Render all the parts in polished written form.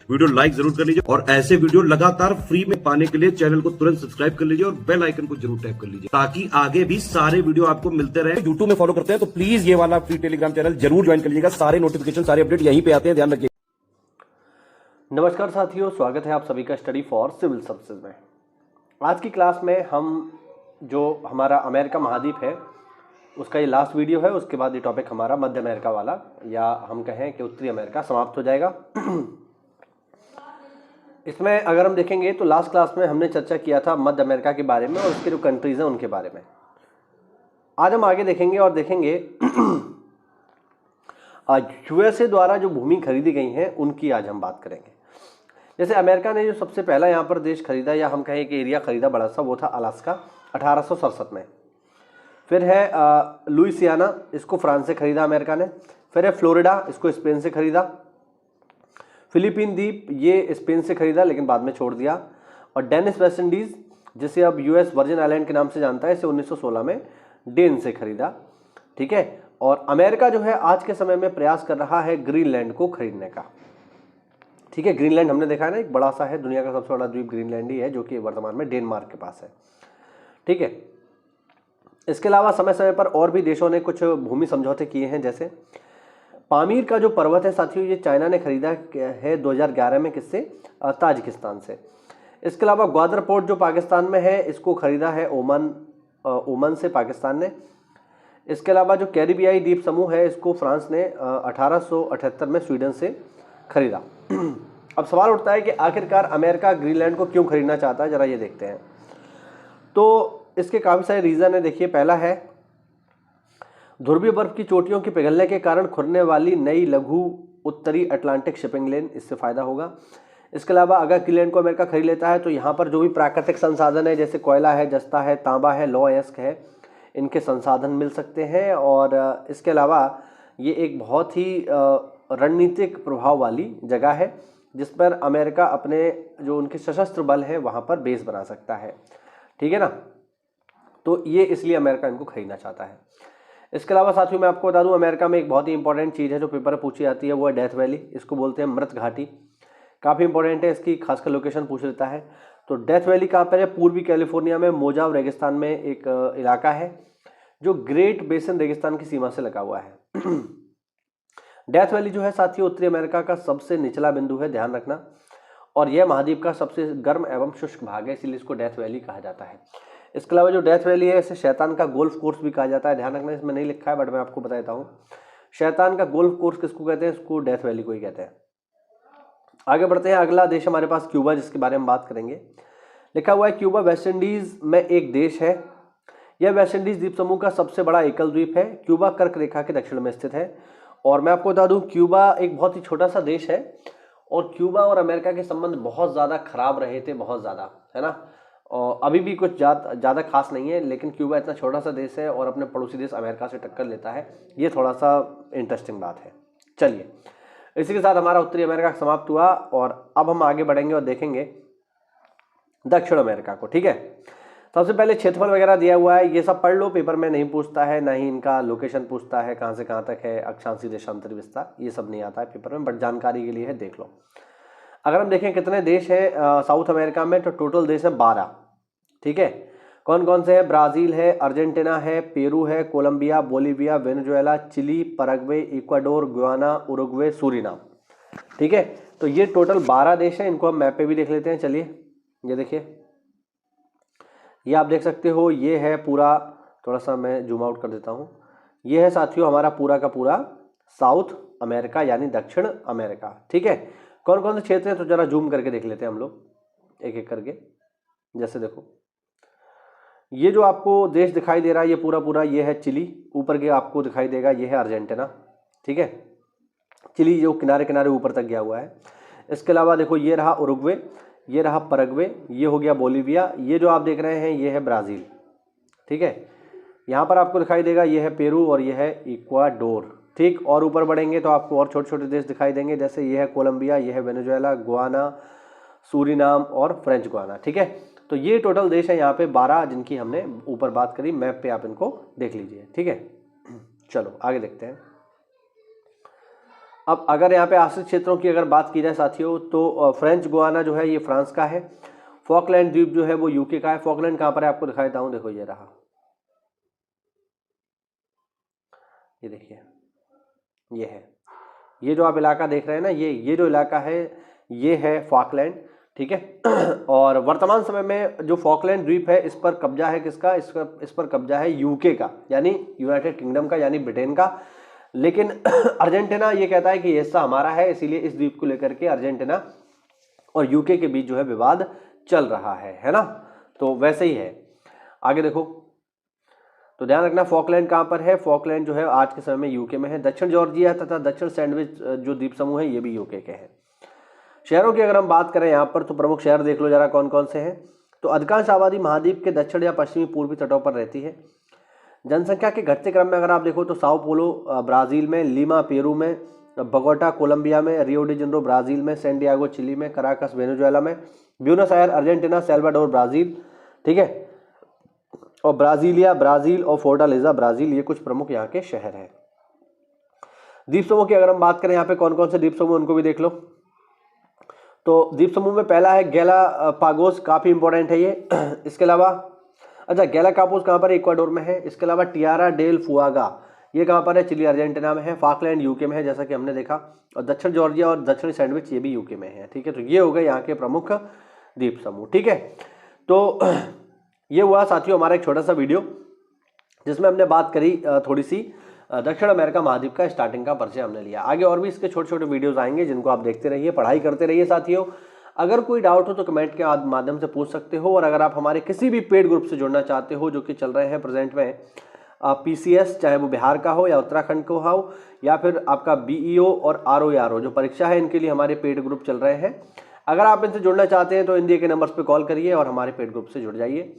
Video like जरूर कर लीजिए और ऐसे वीडियो लगातार फ्री में पाने के लिए चैनल को तुरंत सब्सक्राइब कर लीजिए और बेल आइकन को जरूर टैप कर लीजिए ताकि आगे भी सारे वीडियो आपको मिलते रहे। यूट्यूब में फॉलो करते हैं तो प्लीज ये वाला फ्री टेलीग्राम चैनल जरूर ज्वाइन कर लीजिएगा। सारे नोटिफिकेशन सारे अपडेट यहीं पे आते हैं, ध्यान रखिए। नमस्कार साथियों, स्वागत है आप सभी का स्टडी फॉर सिविल सर्विसेज में। आज की क्लास में हम जो हमारा अमेरिका महाद्वीप है उसका ये लास्ट वीडियो है। उसके बाद ये टॉपिक हमारा मध्य अमेरिका वाला, या हम कहें कि उत्तरी अमेरिका, समाप्त हो जाएगा। इसमें अगर हम देखेंगे तो लास्ट क्लास में हमने चर्चा किया था मध्य अमेरिका के बारे में और उसके जो कंट्रीज हैं उनके बारे में। आज हम आगे देखेंगे और देखेंगे यूएसए द्वारा जो भूमि खरीदी गई है उनकी आज हम बात करेंगे। जैसे अमेरिका ने जो सबसे पहला यहाँ पर देश खरीदा, या हम कहें कि एरिया खरीदा बड़ा सा, वो था अलास्का 1867 में। फिर है लुइसियाना, इसको फ्रांस से खरीदा अमेरिका ने। फिर है फ्लोरिडा, इसको स्पेन से खरीदा। फिलीपीन द्वीप, ये स्पेन से खरीदा लेकिन बाद में छोड़ दिया। और डेनिस वेस्ट इंडीज, जिसे अब यूएस वर्जिन आइलैंड के नाम से जानता है, इसे 1916 में डेन से खरीदा। ठीक है। और अमेरिका जो है आज के समय में प्रयास कर रहा है ग्रीनलैंड को खरीदने का। ठीक है। ग्रीनलैंड हमने देखा है ना, एक बड़ा सा है, दुनिया का सबसे बड़ा द्वीप ग्रीनलैंड ही है, जो कि वर्तमान में डेनमार्क के पास है। ठीक है। इसके अलावा समय समय पर और भी देशों ने कुछ भूमि समझौते किए हैं। जैसे पामीर का जो पर्वत है साथियों, ये चाइना ने खरीदा है 2011 में। किससे? ताजिकिस्तान से। इसके अलावा ग्वादर पोर्ट जो पाकिस्तान में है, इसको खरीदा है ओमान से, पाकिस्तान ने। इसके अलावा जो कैरिबियाई द्वीप समूह है, इसको फ्रांस ने 1878 में स्वीडन से खरीदा। अब सवाल उठता है कि आखिरकार अमेरिका ग्रीनलैंड को क्यों खरीदना चाहता है, जरा ये देखते हैं। तो इसके काफ़ी सारे रीज़न है। देखिए, पहला है ध्रुवीय बर्फ की चोटियों के पिघलने के कारण खुरने वाली नई लघु उत्तरी अटलांटिक शिपिंग लेन, इससे फ़ायदा होगा। इसके अलावा अगर ग्रीनलैंड को अमेरिका खरीद लेता है तो यहाँ पर जो भी प्राकृतिक संसाधन है, जैसे कोयला है, जस्ता है, तांबा है, लौह अयस्क है, इनके संसाधन मिल सकते हैं। और इसके अलावा ये एक बहुत ही रणनीतिक प्रभाव वाली जगह है जिस पर अमेरिका अपने जो उनके सशस्त्र बल हैं वहाँ पर बेस बना सकता है। ठीक है ना। तो ये इसलिए अमेरिका इनको खरीदना चाहता है। इसके अलावा साथियों मैं आपको बता दूं, अमेरिका में एक बहुत ही इंपॉर्टेंट चीज़ है जो पेपर में पूछी जाती है, वो है डेथ वैली। इसको बोलते हैं मृत घाटी। काफ़ी इंपॉर्टेंट है, इसकी खासकर लोकेशन पूछ लेता है। तो डेथ वैली कहाँ पर है? पूर्वी कैलिफोर्निया में मोजाव रेगिस्तान में एक इलाका है जो ग्रेट बेसिन रेगिस्तान की सीमा से लगा हुआ है। डेथ वैली जो है साथियों उत्तरी अमेरिका का सबसे निचला बिंदु है, ध्यान रखना। और यह महाद्वीप का सबसे गर्म एवं शुष्क भाग है, इसीलिए इसको डेथ वैली कहा जाता है। इसके अलावा जो डेथ वैली है, इसे शैतान का गोल्फ कोर्स भी कहा जाता है। ध्यान रखना, इसमें नहीं लिखा है बट मैं आपको बता देता हूँ। शैतान का गोल्फ कोर्स किसको कहते हैं? इसको डेथ वैली को ही कहते हैं। आगे बढ़ते हैं। अगला देश हमारे पास क्यूबा, जिसके बारे में बात करेंगे। लिखा हुआ है क्यूबा वेस्ट इंडीज में एक देश है। यह वेस्ट इंडीज द्वीप समूह का सबसे बड़ा एकल द्वीप है। क्यूबा कर्क रेखा के दक्षिण में स्थित है। और मैं आपको बता दूं, क्यूबा एक बहुत ही छोटा सा देश है और क्यूबा और अमेरिका के संबंध बहुत ज़्यादा खराब रहे थे, बहुत ज़्यादा, है ना। और अभी भी कुछ ज़्यादा खास नहीं है, लेकिन क्यूबा इतना छोटा सा देश है और अपने पड़ोसी देश अमेरिका से टक्कर लेता है। ये थोड़ा सा इंटरेस्टिंग बात है। चलिए, इसी के साथ हमारा उत्तरी अमेरिका समाप्त हुआ और अब हम आगे बढ़ेंगे और देखेंगे दक्षिण अमेरिका को। ठीक है। सबसे पहले क्षेत्रफल वगैरह दिया हुआ है, ये सब पढ़ लो, पेपर में नहीं पूछता है, ना ही इनका लोकेशन पूछता है, कहाँ से कहाँ तक है, अक्षांशीय देशांतर विस्तार, ये सब नहीं आता है पेपर में, बट जानकारी के लिए है, देख लो। अगर हम देखें कितने देश हैं साउथ अमेरिका में, तो टोटल देश है 12। ठीक है। कौन कौन से हैं? ब्राज़ील है, अर्जेंटीना है, पेरू है, Colombia, Bolivia, Venezuela, Chile, Paraguay, Ecuador, Guyana, Uruguay, Suriname. ठीक है। तो ये टोटल 12 देश हैं। इनको हम मैप पे भी देख लेते हैं। चलिए, ये देखिए, ये आप देख सकते हो, ये है पूरा, थोड़ा सा मैं जूम आउट कर देता हूँ। ये है साथियों हमारा पूरा का पूरा साउथ अमेरिका, यानी दक्षिण अमेरिका। ठीक है। कौन कौन से क्षेत्र हैं तो जरा जूम करके देख लेते हैं हम लोग एक एक करके। जैसे देखो, ये जो आपको देश दिखाई दे रहा है, ये पूरा पूरा ये है चिली। ऊपर के आपको दिखाई देगा, ये है अर्जेंटीना। ठीक है। चिली जो किनारे किनारे ऊपर तक गया हुआ है। इसके अलावा देखो, ये रहा उरुग्वे, ये रहा पैराग्वे, ये हो गया बोलीविया, ये जो आप देख रहे हैं ये है ब्राज़ील। ठीक है। यहाँ पर आपको दिखाई देगा, ये है पेरू और ये है इक्वाडोर। ठीक। और ऊपर बढ़ेंगे तो आपको और छोटे छोटे देश दिखाई देंगे, जैसे ये है कोलंबिया, ये है वेनेजुएला, गुयाना, सूरीनाम और फ्रेंच गुयाना। ठीक है। तो ये टोटल देश है यहाँ पे 12, जिनकी हमने ऊपर बात करी। मैप पे आप इनको देख लीजिए। ठीक है। चलो आगे देखते हैं। अब अगर यहाँ पे आश्रित क्षेत्रों की अगर बात की जाए साथियों, तो फ्रेंच गुयाना जो है ये फ्रांस का है, फॉकलैंड द्वीप जो है वो यूके का है। फॉकलैंड कहाँ पर है आपको दिखाई देता हूँ, देखो ये रहा, ये देखिए ये है, ये जो आप इलाका देख रहे हैं ना, ये जो इलाका है ये है फॉकलैंड, ठीक है। और वर्तमान समय में जो फॉकलैंड द्वीप है इस पर कब्जा है किसका, इस पर कब्जा है यूके का, यानी यूनाइटेड किंगडम का, यानी ब्रिटेन का। लेकिन अर्जेंटीना ये कहता है कि ये हिस्सा हमारा है, इसीलिए इस द्वीप को लेकर के अर्जेंटीना और यूके के बीच जो है विवाद चल रहा है ना। तो वैसे ही है, आगे देखो, तो ध्यान रखना फॉकलैंड कहाँ पर है, फॉकलैंड जो है आज के समय में यूके में है। दक्षिण जॉर्जिया तथा दक्षिण सैंडविच जो द्वीप समूह है ये भी यूके के हैं। शहरों की अगर हम बात करें यहाँ पर, तो प्रमुख शहर देख लो जरा कौन कौन से हैं। तो अधिकांश आबादी महाद्वीप के दक्षिण या पश्चिमी पूर्वी तटों पर रहती है। जनसंख्या के घटते क्रम में अगर आप देखो तो साओ पोलो ब्राजील में, लीमा पेरू में, बगोटा कोलंबिया में, रियो डी जेनेरो ब्राजील में, सैन डिएगो चिली में, कराकस वेनेजुएला में, ब्यूनस आयर अर्जेंटीना, सेल्वाडोर ब्राजील, ठीक है, और ब्राजीलिया ब्राजील और फोर्टालेजा ब्राजील, ये कुछ प्रमुख यहाँ के शहर हैं। द्वीप समूह की अगर हम बात करें यहाँ पे कौन कौन से द्वीप समूह उनको भी देख लो। तो द्वीप समूह में पहला है गैलापागोस, काफी इंपॉर्टेंट है ये। इसके अलावा अच्छा, गैलापागोस कहाँ पर है, इक्वाडोर में है। इसके अलावा टियारा डेल फुआगा ये कहाँ पर है, चिली अर्जेंटीना में है। फॉकलैंड यूके में है जैसा कि हमने देखा, और दक्षिण जॉर्जिया और दक्षिण सैंडविच ये भी यूके में है, ठीक है। तो ये हो गए यहाँ के प्रमुख द्वीप समूह, ठीक है। तो ये हुआ साथियों हमारा एक छोटा सा वीडियो जिसमें हमने बात करी थोड़ी सी दक्षिण अमेरिका महाद्वीप का स्टार्टिंग का परिचय हमने लिया। आगे और भी इसके छोटे छोटे वीडियोस आएंगे जिनको आप देखते रहिए, पढ़ाई करते रहिए साथियों। अगर कोई डाउट हो तो कमेंट के माध्यम से पूछ सकते हो, और अगर आप हमारे किसी भी पेड ग्रुप से जुड़ना चाहते हो जो कि चल रहे हैं प्रेजेंट में, PCS चाहे वो बिहार का हो या उत्तराखंड का हो, या फिर आपका BEO और ROE जो परीक्षा है, इनके लिए हमारे पेड ग्रुप चल रहे हैं। अगर आप इनसे जुड़ना चाहते हैं तो इन दिए के नंबर्स पे कॉल करिए और हमारे पेड ग्रुप से जुड़ जाइए,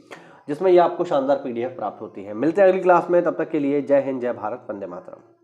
जिसमें ये आपको शानदार PDF प्राप्त होती है। मिलते हैं अगली क्लास में, तब तक के लिए जय हिंद, जय भारत, वंदे मातरम।